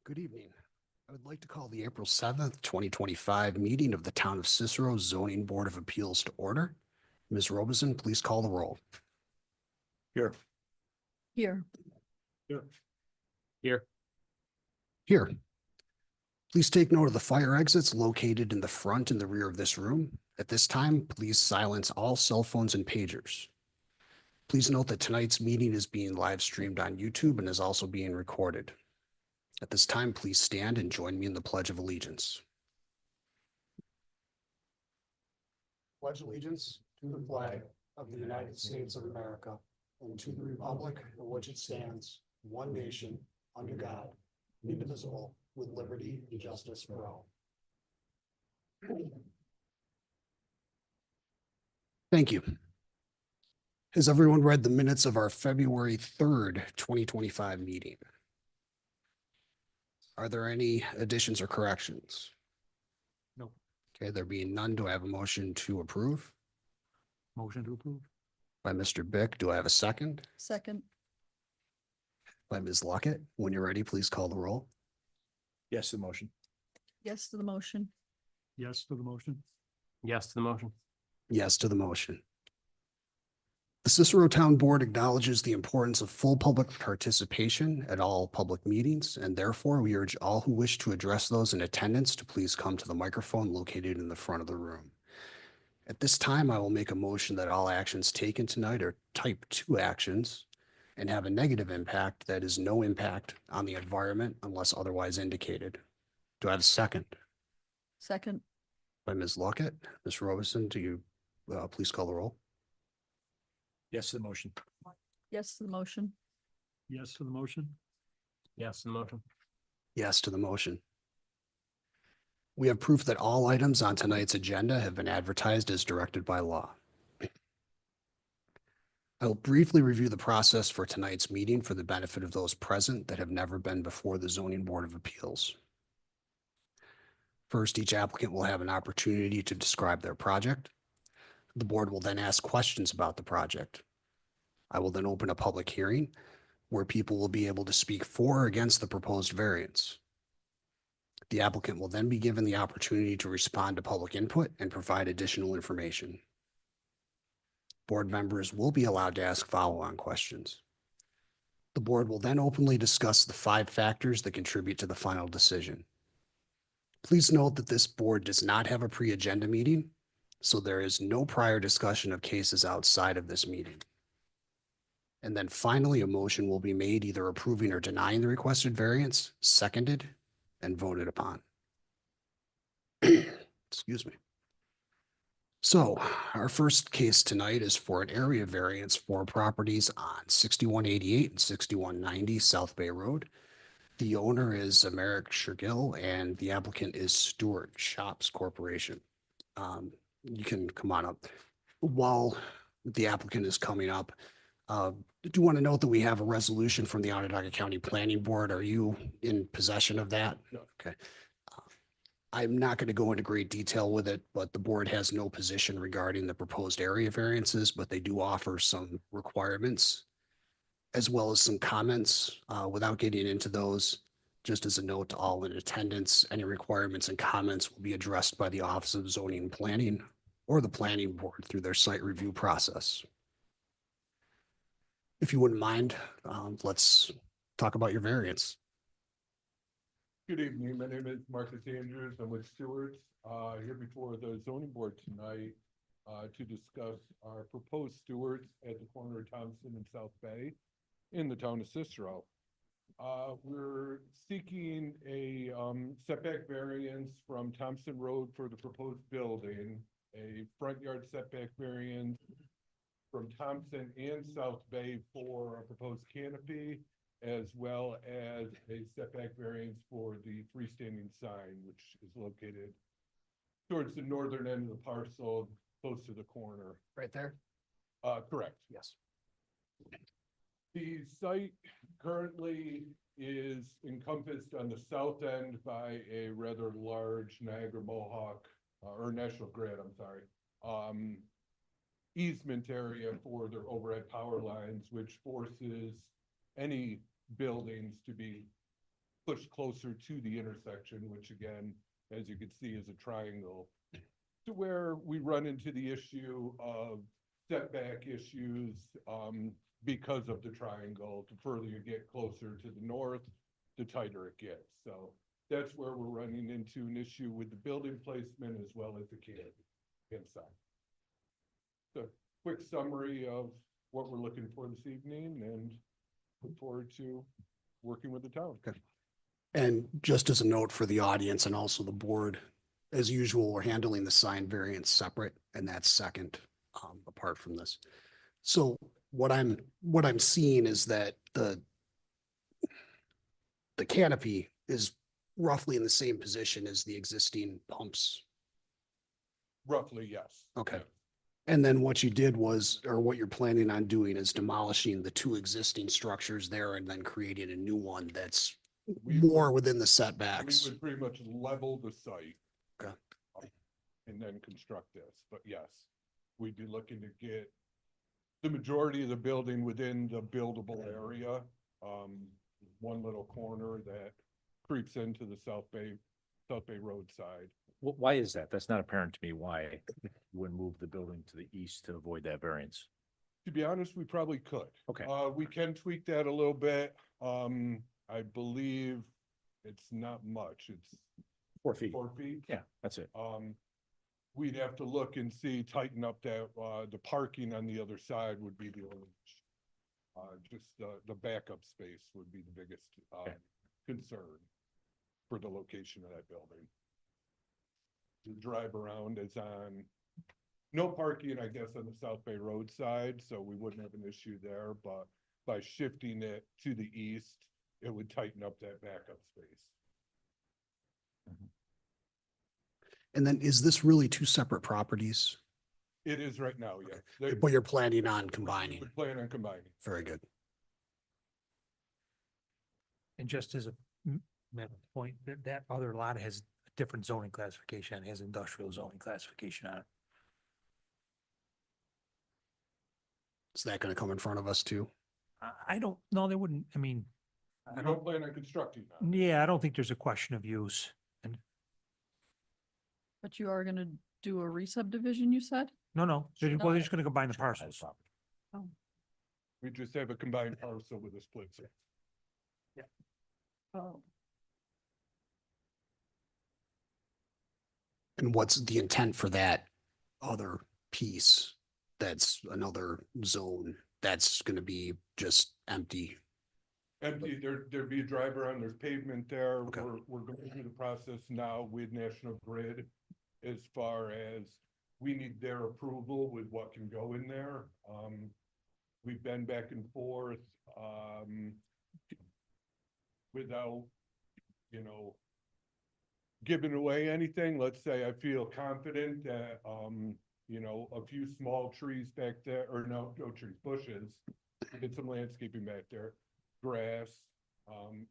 Good evening. I would like to call the April 7th, 2025 meeting of the Town of Cicero Zoning Board of Appeals to order. Ms. Robeson, please call the roll. Here. Here. Here. Here. Here. Please take note of the fire exits located in the front and the rear of this room. At this time, please silence all cell phones and pagers. Please note that tonight's meeting is being live streamed on YouTube and is also being recorded. At this time, please stand and join me in the Pledge of Allegiance. Pledge allegiance to the flag of the United States of America and to the republic for which it stands, one nation, under God, indivisible, with liberty and justice for all. Thank you. Has everyone read the minutes of our February 3rd, 2025 meeting? Are there any additions or corrections? No. Okay, there being none, do I have a motion to approve? Motion to approve. By Mr. Bick, do I have a second? Second. By Ms. Luckett. When you're ready, please call the roll. Yes to the motion. Yes to the motion. Yes to the motion. Yes to the motion. Yes to the motion. The Cicero Town Board acknowledges the importance of full public participation at all public meetings, and therefore we urge all who wish to address those in attendance to please come to the microphone located in the front of the room. At this time, I will make a motion that all actions taken tonight are type 2 actions and have a negative impact that is no impact on the environment unless otherwise indicated. Do I have a second? Second. By Ms. Luckett. Ms. Robeson, do you please call the roll? Yes to the motion. Yes to the motion. Yes to the motion. Yes to the motion. Yes to the motion. We have proof that all items on tonight's agenda have been advertised as directed by law. I will briefly review the process for tonight's meeting for the benefit of those present that have never been before the Zoning Board of Appeals. First, each applicant will have an opportunity to describe their project. The board will then ask questions about the project. I will then open a public hearing where people will be able to speak for or against the proposed variance. The applicant will then be given the opportunity to respond to public input and provide additional information. Board members will be allowed to ask follow-on questions. The board will then openly discuss the 5 factors that contribute to the final decision. Please note that this board does not have a pre-agenda meeting, so there is no prior discussion of cases outside of this meeting. And then finally, a motion will be made either approving or denying the requested variance, seconded, and voted upon. Excuse me. So our first case tonight is for an area variance for properties on 6188 and 6190 South Bay Road. The owner is Americ Shergill and the applicant is Stewart Shops Corporation. You can come on up. While the applicant is coming up, I do want to note that we have a resolution from the Onondaga County Planning Board. Are you in possession of that? No. Okay. I'm not going to go into great detail with it, but the board has no position regarding the proposed area variances, but they do offer some requirements as well as some comments. Without getting into those, just as a note to all in attendance, any requirements and comments will be addressed by the Office of Zoning and Planning or the Planning Board through their site review process. If you wouldn't mind, let's talk about your variance. Good evening. My name is Marcus Andrews. I'm with Stewart's here before the zoning board tonight to discuss our proposed Stewart's at the corner of Thompson and South Bay in the town of Cicero. We're seeking a setback variance from Thompson Road for the proposed building, a front yard setback variance from Thompson and South Bay for a proposed canopy, as well as a setback variance for the freestanding sign, which is located towards the northern end of the parcel, close to the corner. Right there? Correct. Yes. The site currently is encompassed on the south end by a rather large Niagara Mohawk, or National Grid, I'm sorry, easement area for their overhead power lines, which forces any buildings to be pushed closer to the intersection, which again, as you can see, is a triangle. To where we run into the issue of setback issues, because of the triangle. The further you get closer to the north, the tighter it gets. So that's where we're running into an issue with the building placement as well as the canopy inside. So quick summary of what we're looking for this evening, and look forward to working with the town. Okay. And just as a note for the audience and also the board, as usual, we're handling the sign variance separate, and that's second, apart from this. So what I'm seeing is that the canopy is roughly in the same position as the existing pumps. Roughly, yes. Okay. Yeah. And then what you did was, or what you're planning on doing is demolishing the two existing structures there and then creating a new one that's We more would- within the We setbacks. would pretty much level the site. Okay. And then construct this, but yes, we'd be looking to get the majority of the building within the buildable area. One little corner that creeps into the South Bay roadside. Why is that? That's not apparent to me why you wouldn't move the building to the east to avoid that variance. To be honest, we probably could. Okay. We can tweak that a little bit. I believe it's not much. It's 4 feet. 4 feet. Yeah, that's it. We'd have to look and see, tighten up that, the parking on the other side would be the only. Just the backup space would be the biggest, Okay. concern for the location of that building. The drive around is on, no parking, I guess, on the South Bay Road side, so we wouldn't have an issue there, but by shifting it to the east, it would tighten up that backup space. And then is this really two separate properties? It is right now, yes. They- But you're planning on we combining? would plan on combining. Very good. And just as a point, that other lot has a different zoning classification, it has industrial zoning classification on it. Is that going to come in front of us too? I don't, no, they wouldn't, I mean, We don't plan on constructing that. yeah, I don't think there's a question of use. And, But you are gonna do a re-subdivision, you said? no, they're, well, No. they're just gonna combine the parcels. Oh, We just have a combined parcel with a split. oh, And what's the intent for that other piece? That's another zone that's going to be just empty. Empty, there'd be a drive around, there's pavement there. Okay. We're going through the process now with National Grid as far as we need their approval with what can go in there. We've been back and forth, without, giving away anything. Let's say I feel confident that, a few small trees back there, or no trees, bushes, get some landscaping back there, grass,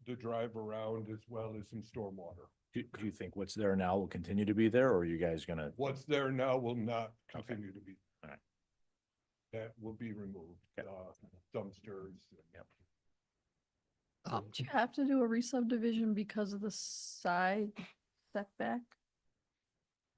the drive around, as well as some stormwater. Do you think what's there now will continue to be there, or are you guys gonna? What's there now will not continue to be. Alright. That will be removed, Yep. dumpsters. Yep. do you have to do a re-subdivision because of the side setback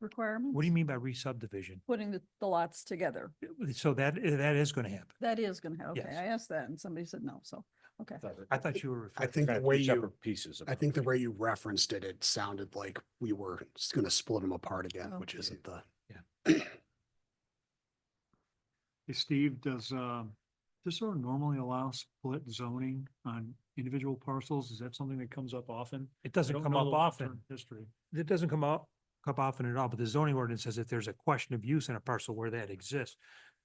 requirements? What do you mean by re-subdivision? Putting the lots together. So that is gonna happen. That is gonna happen. Okay, Yes. I asked that and somebody said no, so, okay. I thought you were. I referring- think the way you, Separate pieces. of I think the way you referenced it, it sounded like we were going to split them apart again, Oh. which isn't the. Hey, Steve, does this sort of normally allow split zoning on individual parcels? Is that something that comes up often? It I doesn't don't come know up the often. long-term History. It doesn't come up often at all, but the zoning ordinance says if there's a question of use in a parcel where that exists,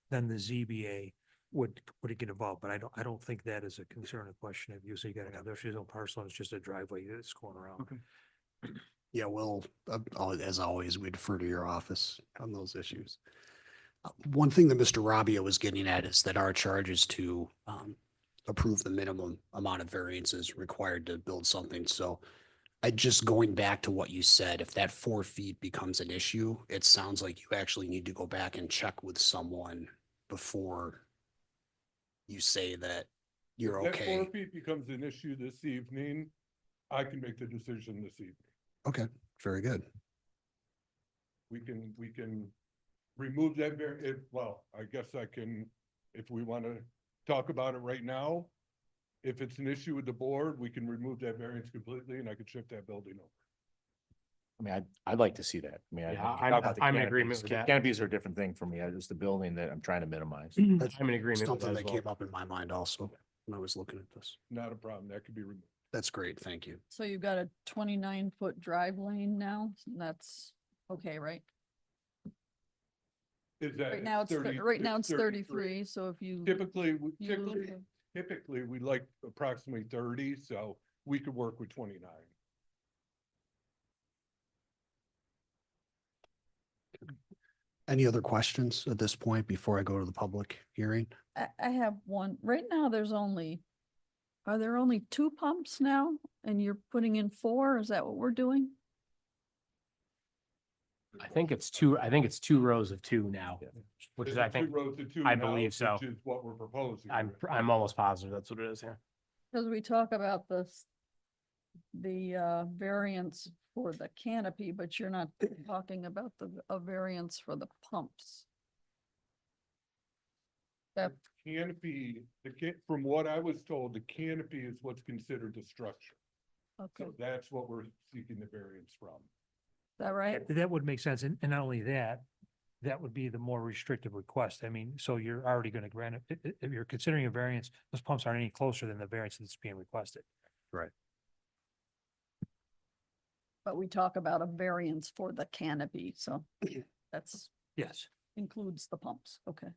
then the ZBA would get involved, but I don't think that is a concern, a question of use. You gotta have, there's no parcel, it's just a driveway that's going around. Okay. Yeah, well, as always, we defer to your office on those issues. One thing that Mr. Rabia was getting at is that our charge is to approve the minimum amount of variances required to build something. So going back to what you said, if that 4 feet becomes an issue, it sounds like you actually need to go back and check with someone before you say that you're If that 4 okay. feet becomes an issue this evening, I can make the decision this evening. Okay, very good. We can remove that well, I guess I can, if we want to talk about it right now. If it's an issue with the board, we can remove that variance completely and I could shift that building over. I mean, I'd like to see that. I mean, Yeah, you I'm- talk about the I'm in agreement canopies. with that. Canopies are a different thing for me. It's the building that I'm trying to minimize. That's I'm in agreement with something that as that well. came up in my mind also when I was looking at this. Not a problem. That could be removed. That's great, thank you. So you've got a 29-foot drive lane now, that's okay, right? Is that? Right now it's, 30 right now it's 33, so if you. Typically, you lose the- typically we like approximately 30, so we could work with 29. Any other questions at this point before I go to the public hearing? I have one. Right now, are there only 2 pumps now? And you're putting in 4? Is that what we're doing? I think it's two rows of 2 now, which is, There's I think, 2 rows of 2 I now, believe so. Which is what we're proposing. I'm almost positive that's what it is here. Because we talk about the variance for the canopy, but you're not talking about a variance for the pumps. That, Canopy, from what I was told, the canopy is what's considered the structure. okay, So is that's what we're seeking the variance from. that right? That would make sense. And not only that, that would be the more restrictive request. I mean, so you're already going to grant it. If you're considering a variance, those pumps aren't any closer than the variance that's being requested. But we talk about a variance for the canopy, so that's Yes. includes the pumps, okay.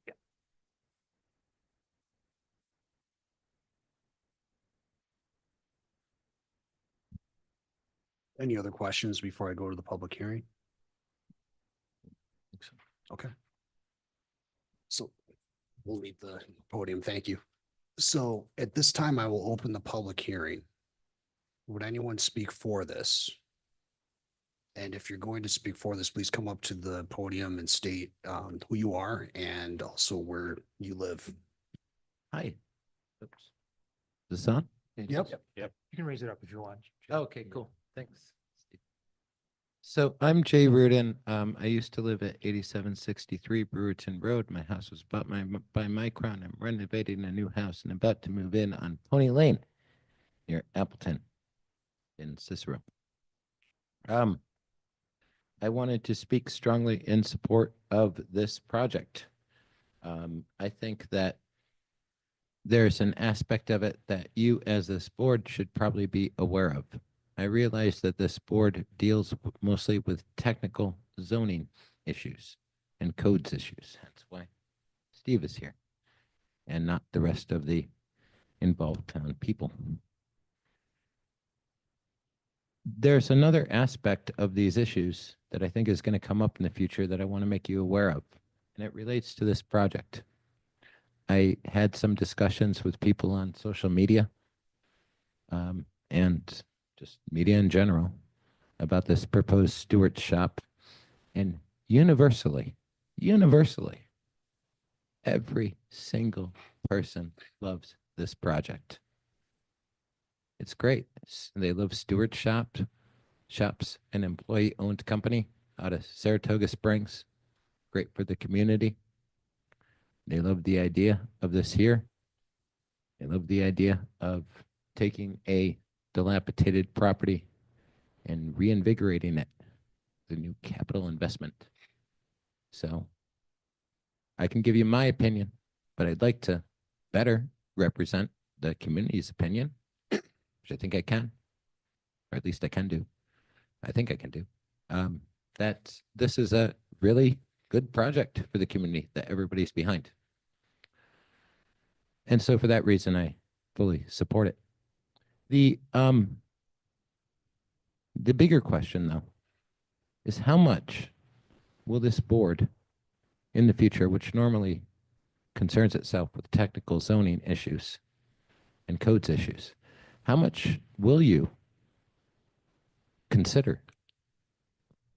Any other questions before I go to the public hearing? Okay. So we'll leave the podium. Thank you. So at this time, I will open the public hearing. Would anyone speak for this? And if you're going to speak for this, please come up to the podium and state who you are and also where you live. Hi. Oops. Is this on? Yep. You can raise it up if you want. Okay, cool. Thanks. Steve. So I'm Jay Reardon. I used to live at 8763 Brewerton Road. My house was bought by Micron. I'm renovating a new house and about to move in on Pony Lane near Appleton in Cicero. I wanted to speak strongly in support of this project. I think that there's an aspect of it that you as this board should probably be aware of. I realize that this board deals mostly with technical zoning issues and codes issues. That's why Steve is here and not the rest of the involved town people. There's another aspect of these issues that I think is going to come up in the future that I want to make you aware of, and it relates to this project. I had some discussions with people on social media and just media in general about this proposed Stewart shop, and universally, every single person loves this project. It's great. They love Stewart shops, an employee-owned company out of Saratoga Springs. Great for the community. They love the idea of this here. They love the idea of taking a dilapidated property and reinvigorating it, the new capital investment. So I can give you my opinion, but I'd like to better represent the community's opinion, which I think I can, or at least I can do. I think I can do. That this is a really good project for the community that everybody's behind. And so for that reason, I fully support it. The bigger question, though, is how much will this board in the future, which normally concerns itself with technical zoning issues and codes issues, how much will you consider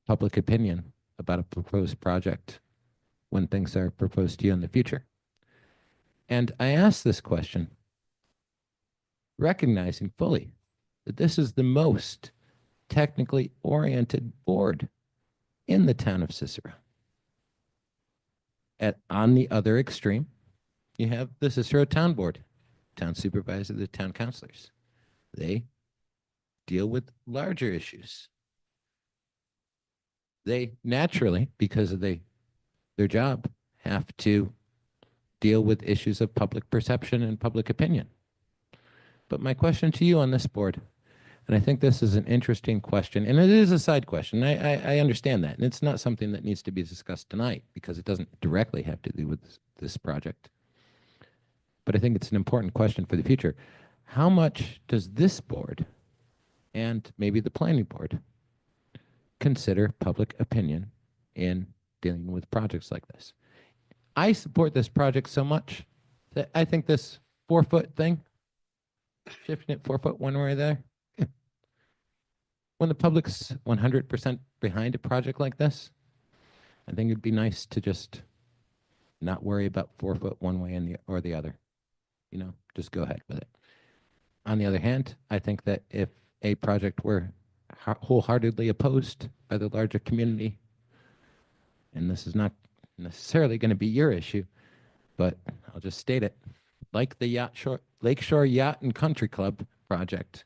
public opinion about a proposed project when things are proposed to you in the future? And I ask this question recognizing fully that this is the most technically oriented board in the town of Cicero. On the other extreme, you have the Cicero Town Board, town supervisor, the town councilors. They deal with larger issues. They naturally, because of their job, have to deal with issues of public perception and public opinion. But my question to you on this board, and I think this is an interesting question, and it is a side question. I understand that, and it's not something that needs to be discussed tonight because it doesn't directly have to do with this project. But I think it's an important question for the future. How much does this board and maybe the planning board consider public opinion in dealing with projects like this? I support this project so much that I think this 4-foot thing, shifting it 4 foot one way or there, when the public's 100% behind a project like this, I think it'd be nice to just not worry about 4 foot one way or the other. You know, just go ahead with it. On the other hand, I think that if a project were wholeheartedly opposed by the larger community, and this is not necessarily going to be your issue, but I'll just state it, like the Lakeshore Yacht and Country Club project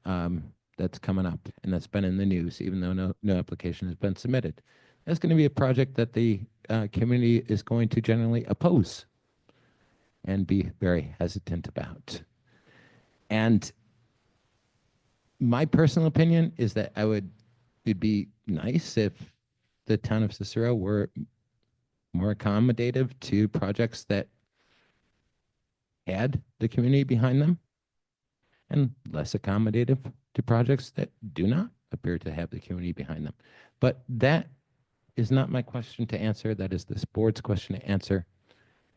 that's coming up and that's been in the news, even though no application has been submitted. That's going to be a project that the community is going to generally oppose and be very hesitant about. And my personal opinion is that it'd be nice if the town of Cicero were more accommodative to projects that had the community behind them and less accommodative to projects that do not appear to have the community behind them. But that is not my question to answer. That is this board's question to answer.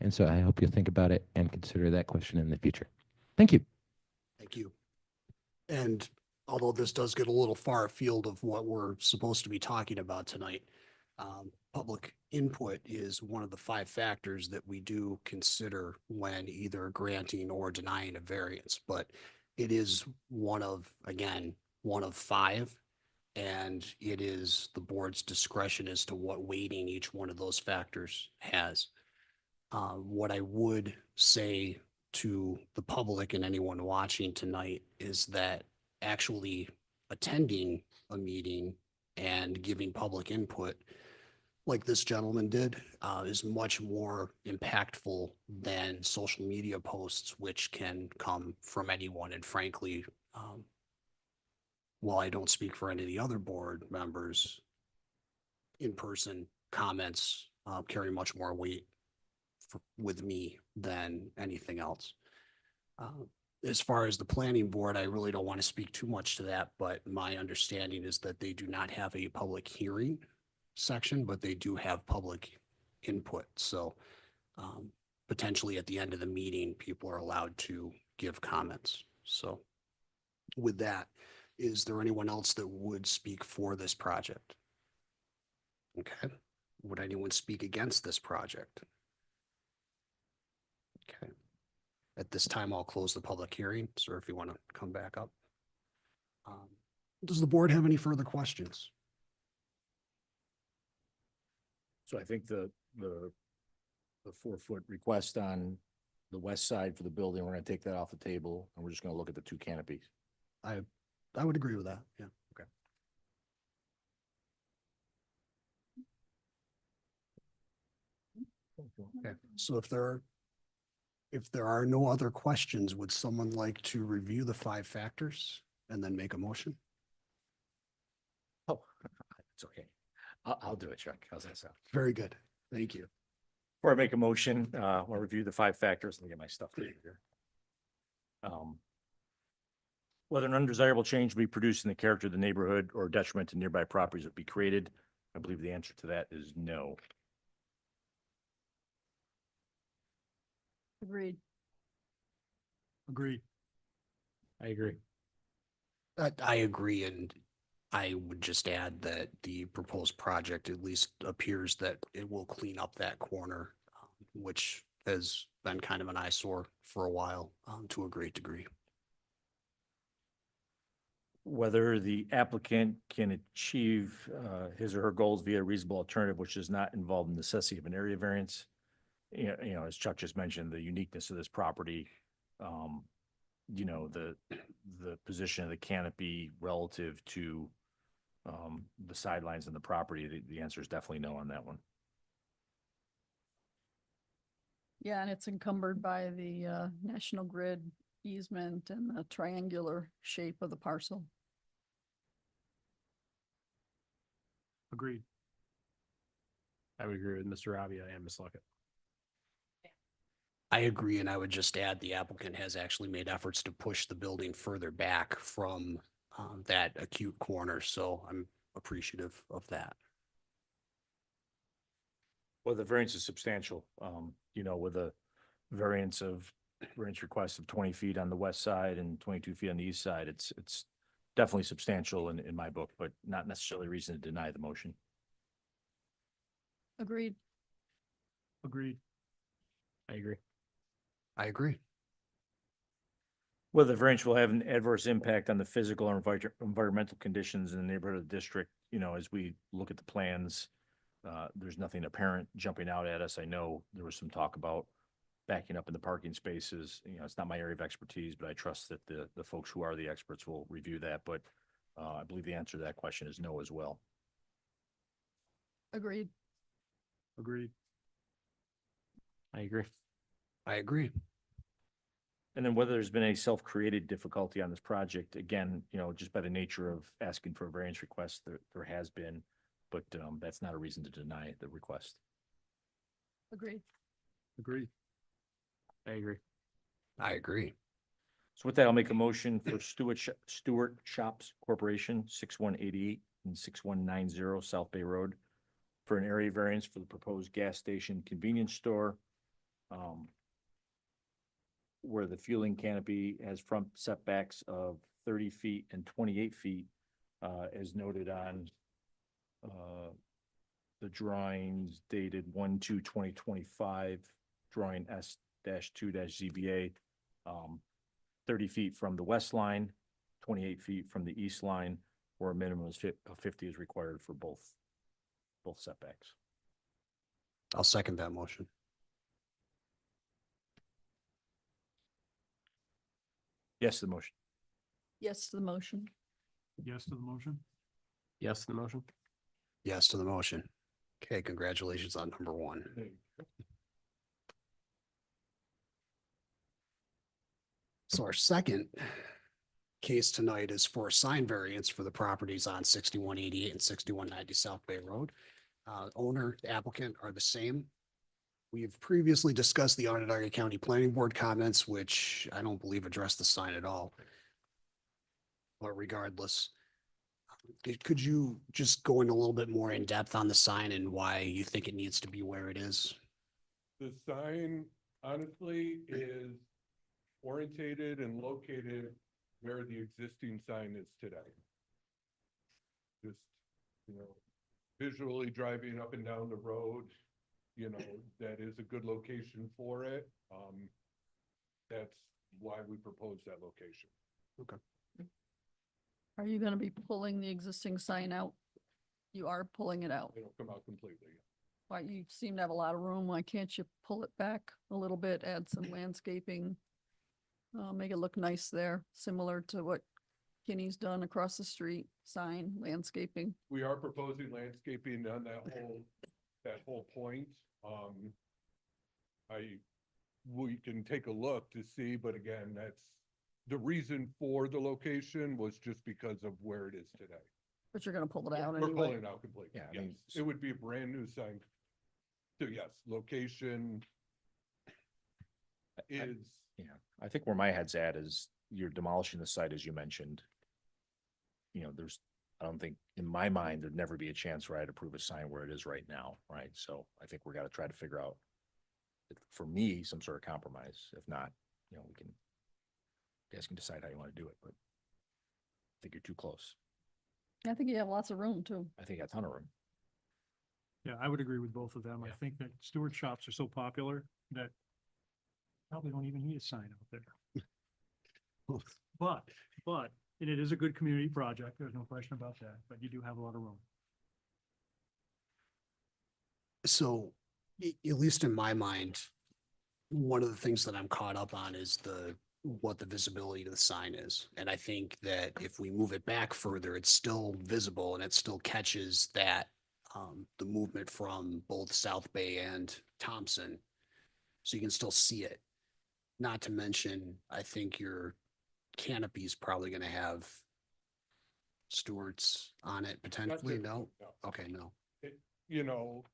And so I hope you think about it and consider that question in the future. Thank you. Thank you. And although this does get a little far afield of what we're supposed to be talking about tonight, public input is one of the 5 factors that we do consider when either granting or denying a variance. But it is one of 5, and it is the board's discretion as to what weighting each one of those factors has. What I would say to the public and anyone watching tonight is that actually attending a meeting and giving public input like this gentleman did is much more impactful than social media posts, which can come from anyone. And frankly, while I don't speak for any of the other board members, in-person comments carry much more weight with me than anything else. As far as the planning board, I really don't want to speak too much to that, but my understanding is that they do not have a public hearing section, but they do have public input. So potentially at the end of the meeting, people are allowed to give comments. So with that, is there anyone else that would speak for this project? Okay. Would anyone speak against this project? Okay. At this time, I'll close the public hearing. Sir, if you want to come back up. Does the board have any further questions? So I think the 4-foot request on the west side for the building, we're gonna take that off the table and we're just gonna look at the 2 canopies. I would agree with that. Yeah. Okay. Okay. So if there are no other questions, would someone like to review the 5 factors and then make a motion? Oh, it's okay. I'll do it, Chuck. How's that sound? Very good. Thank you. Before I make a motion, I'll review the 5 factors. Let me get my stuff together here. Whether an undesirable change will be produced in the character of the neighborhood or detriment to nearby properties that be created, I believe the answer to that is no. Agreed. Agreed. I agree. I agree, and I would just add that the proposed project at least appears that it will clean up that corner, which has been kind of an eyesore for a while, to a great degree. whether the applicant can achieve his or her goals via a reasonable alternative, which does not involve the necessity of an area variance. As Chuck just mentioned, the uniqueness of this property, the position of the canopy relative to the sidelines and the property, the answer is definitely no on that one. Yeah, and it's encumbered by the National Grid easement and the triangular shape of the parcel. Agreed. I would agree with Mr. Rabia and Ms. Luckett. I agree, and I would just add the applicant has actually made efforts to push the building further back from that acute corner, so I'm appreciative of that. Well, the variance is substantial, with a variance request of 20 feet on the west side and 22 feet on the east side. It's definitely substantial in my book, but not necessarily a reason to deny the motion. Agreed. Agreed. I agree. I agree. Whether the variance will have an adverse impact on the physical or environmental conditions in the neighborhood of the district, as we look at the plans, there's nothing apparent jumping out at us. I know there was some talk about backing up in the parking spaces. It's not my area of expertise, but I trust that the folks who are the experts will review that. But I believe the answer to that question is no as well. Agreed. Agreed. I agree. I agree. And then whether there's been any self-created difficulty on this project, again, just by the nature of asking for a variance request, there has been, but that's not a reason to deny the request. Agreed. Agreed. I agree. I agree. So with that, I'll make a motion for Stewart Shops Corporation, 6188 and 6190 South Bay Road, for an area variance for the proposed gas station convenience store, where the fueling canopy has front setbacks of 30 feet and 28 feet, as noted on the drawings dated 1/2/2025, drawing S-2-ZBA, 30 feet from the west line, 28 feet from the east line, where a minimum of 50 is required for both setbacks. I'll second that motion. Yes, to the motion. Yes to the motion. Yes to the motion? Yes to the motion. Yes to the motion. Okay, congratulations on number one. So our second case tonight is for a sign variance for the properties on 6188 and 6190 South Bay Road. Owner, the applicant are the same. We've previously discussed the Onondaga County Planning Board comments, which I don't believe address the sign at all. But regardless, could you just go in a little bit more in depth on the sign and why you think it needs to be where it is? The sign honestly is orientated and located where the existing sign is today. Just, visually driving up and down the road, that is a good location for it. That's why we proposed that location. Are you gonna be pulling the existing sign out? You are pulling it out. It'll come out completely. Why, you seem to have a lot of room. Why can't you pull it back a little bit, add some landscaping? Make it look nice there, similar to what Kinney's done across the street, sign, landscaping. We are proposing landscaping on that whole point. We can take a look to see, but again, that's the reason for the location was just because of where it is today. But you're gonna pull it out We're anyway. pulling it out completely. Yeah, I Yes, mean, it would be a brand new sign. So yes, location is, Yeah, I think where my head's at is you're demolishing the site, as you mentioned. I don't think, in my mind, there'd never be a chance where I'd approve a sign where it is right now, right? So I think we're gonna try to figure out, for me, some sort of compromise. If not, you guys can decide how you want to do it, but I think you're too close. I think you have lots of room too. I think a ton of room. Yeah, I would agree with both of them. I Yeah. think that Stewart shops are so popular that probably don't even need a sign out there. But And it is a good community project, there's no question about that, but you do have a lot of room. So, at least in my mind, one of the things that I'm caught up on is what the visibility to the sign is. And I think that if we move it back further, it's still visible and it still catches that, the movement from both South Bay and Thompson. So you can still see it. Not to mention, I think your canopy is probably gonna have Stewart's on it potentially, it. no? No. Okay, no. You know,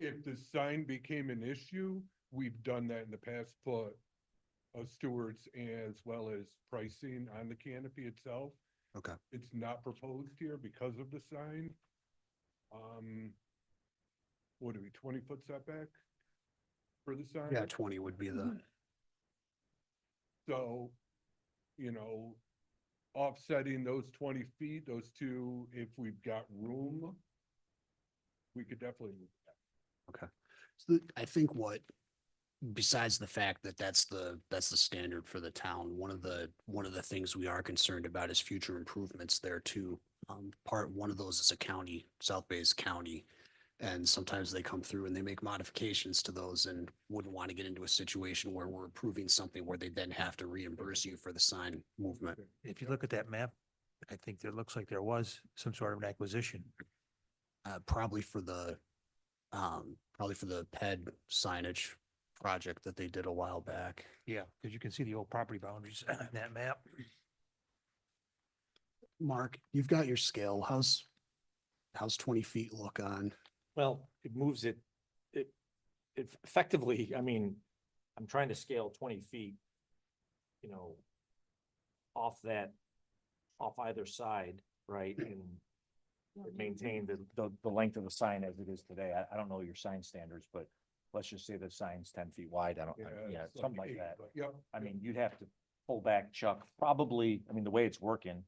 if the sign became an issue, we've done that in the past, put stewards as well as pricing on the canopy itself. Okay. It's not proposed here because of the sign. What are we, 20-foot setback for the sign? Yeah, 20 would be the, So, you know, offsetting those 20 feet, those two, if we've got room, we could definitely move that. so I think besides the fact that that's the standard for the town, one of the things we are concerned about is future improvements there too. One of those is a county, South Bay is county. And sometimes they come through and they make modifications to those and wouldn't want to get into a situation where we're approving something where they then have to reimburse you for the sign movement. If you look at that map, I think there looks like there was some sort of an acquisition. Probably for the PED signage project that they did a while back. Yeah, because you can see the old property boundaries on that map. Mark, you've got your scale. How's 20 feet look on? Well, it moves it effectively, I mean, I'm trying to scale 20 feet, you know, off either side, right? And maintain the length of the sign as it is today. I don't know your sign standards, but let's just say the sign's 10 feet wide. Yeah, it's something like 8, that. but Yep. I mean, you'd have to pull back, Chuck, probably, I mean, the way it's working,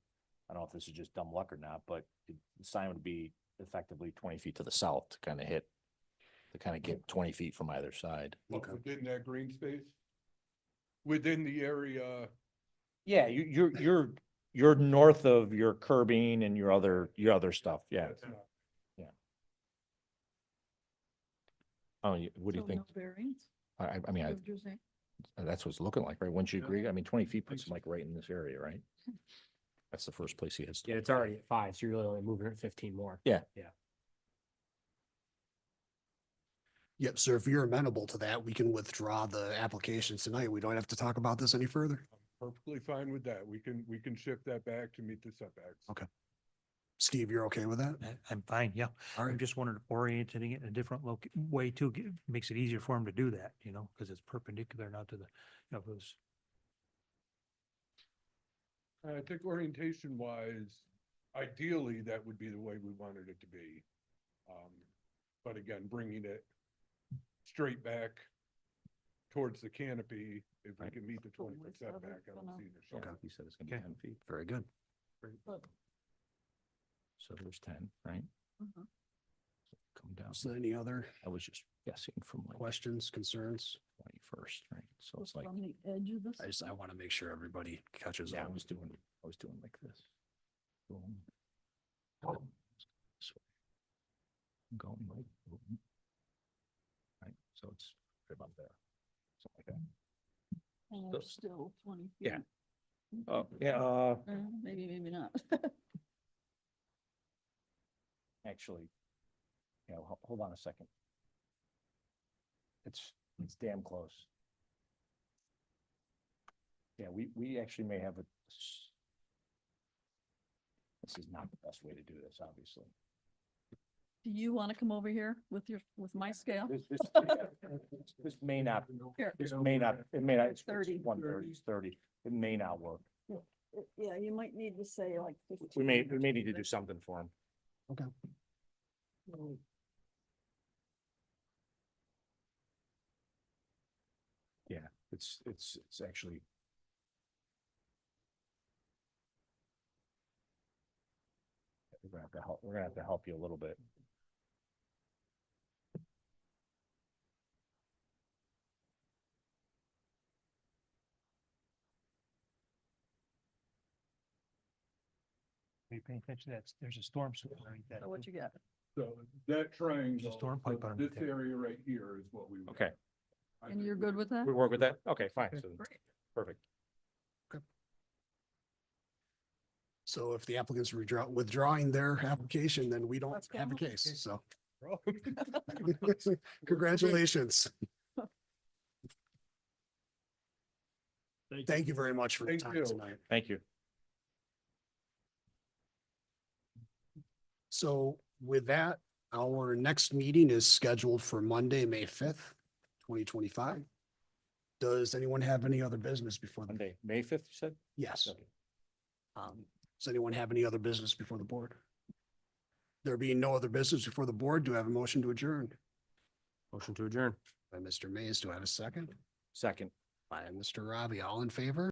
I don't know if this is just dumb luck or not, but the sign would be effectively 20 feet to the south to kind of get 20 feet from either side. But within that green space, within the area, Yeah, you're north of your curbing and your other stuff, yeah. that's not- Oh, what do you So think? no variance? I mean, What you're saying? that's what it's looking like, right? Wouldn't you Yeah. agree? I mean, 20 feet puts Thanks. him like right in this area, right? That's the first place he hits. Yeah, it's already at 5, so you're really only moving it 15 more. Yep, so if you're amenable to that, we can withdraw the application tonight. We don't have to talk about this any further. I'm perfectly fine with that. We can shift that back to meet the setbacks. Okay. Steve, you're okay with that? I'm fine, yeah. All I'm right. just wondering, orienting it in a different way too, makes it easier for him to do that, you know, because it's perpendicular now to the, you know, those. I think orientation wise, ideally, that would be the way we wanted it to be. But again, bringing it straight back towards the canopy, if we Right. can meet the So 20-foot what's the other setback, I don't gonna- see an issue. Okay, he said it's gonna be Okay. 10 feet, Very good. But, so there's 10, right? uh-huh. Come down. So any other I was just guessing from like questions, concerns? 21st, right? So it's What's like, on the edge of this? I want to make sure everybody catches yeah, I on. was doing like this. Boom. So, going like, boom. Right, so it's right about there, something like that. And there's still 20 feet. Yeah. Oh, yeah, Maybe, maybe not. actually, you know, hold on a second. It's damn close. Yeah, we actually may have this is not the best way to do this, obviously. Do you want to come over here with my scale? This may not, Here. it may not, it's 30. 130, it's 30, it may not work. Yeah, you might need to say like 15. We may need to do something for him. Okay. Yeah, it's actually. We're gonna have to help you a little bit. you're paying attention, there's a storm sewer underneath that. So what too. you got? So that triangle, storm pipe so underneath this there. area right here is what we. would- Okay, I And think you're we good would- with that? we work with that? Okay, fine. Okay. So, Great. perfect. So if the applicant's withdrawing their application, then we don't Let's have a go. case, so. Congratulations. Thank you very much for your Thank time you. tonight. Thank you. So with that, our next meeting is scheduled for Monday, May 5th, 2025. Does anyone have any other business before the? Monday, May 5th, you said? Yes. Okay. Does anyone have any other business before the board? There being no other business before the board, do I have a motion to adjourn? Motion to adjourn. By Mr. Mays, do I have a second? Second. By Mr. Robbie, all in favor?